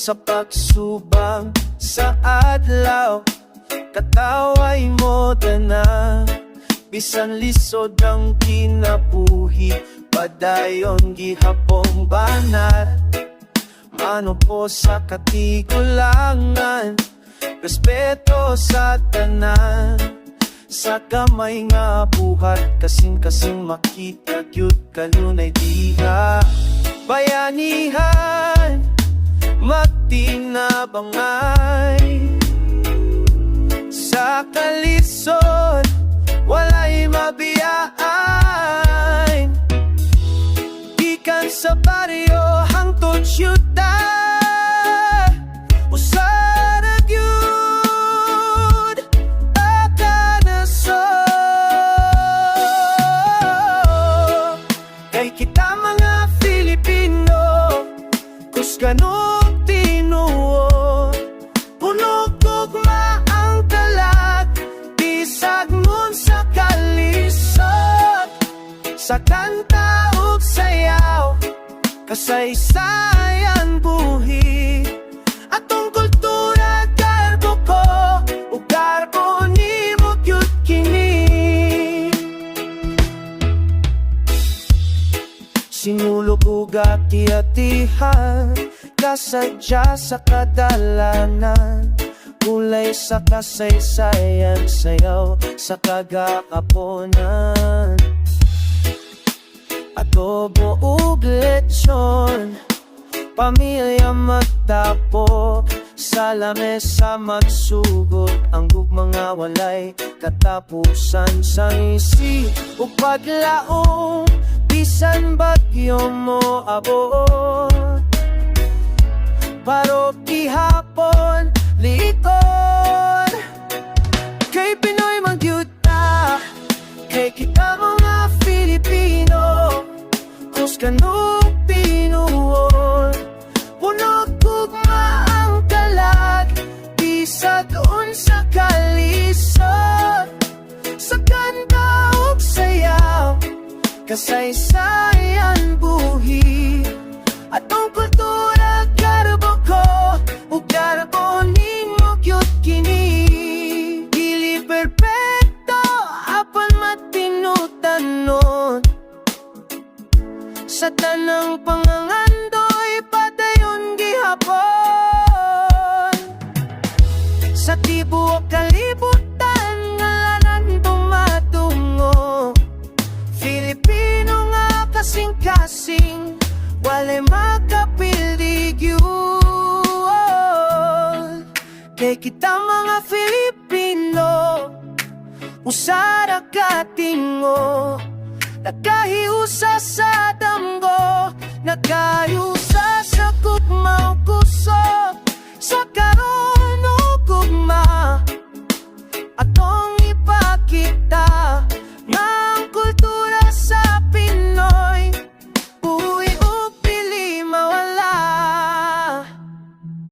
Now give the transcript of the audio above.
sa pagsubang sa adlaw. Kataway mo na bisan lisod ang kinabuhi, padayon gihapong banat. Mano po sa katigulangan, respeto sa tanan. Sa kamay nga buhat, kasing-kasing makita gyud kalunay diha. Bayanihan magtinabangay, sa kalisod walay mabiyaan. Gikan sa baryo hangtod syudad, usara gyud akanaso. Kay kita mga Filipino, kusganong tinuod, punog tugma ang talag, bisag nun sa kalisod. Sa kanta ug sayaw, kasaysayan buhi, atong kultura kargo ko, ug kargo nimo gyud kini. Sinulog ug ati-atihan, kasadya sa kadalanan, kulay sa kasaysayan, sayaw sa kagakaponan. Adobo ug lechon, pamilya magtapok, sa lamesa magsugod, ang mga walay katapusan. Sa ngisi ug paglaong, bisan bagyo mo abot, paro gihapon likod. Kay Pinoy magyuta, kay kita mga Filipino, kusganong tinuod, punog tugma ang kalag, bisag unsa kalisod. Sa kanta ug sayaw, kasaysayan buhi, atong kultura karbo ko, ug karbo nimo gyud kini. Dili perpekto apan matinutanon, sa tanang pangangandoy padayon gihapon. Sa tibuok kalibutan ngalanan tumatungo, Filipino nga kasing-kasing, walay makapildigyud. Kay kita mga Filipino, usara katingo, nagkahiusa sa damgo, nagkahiusa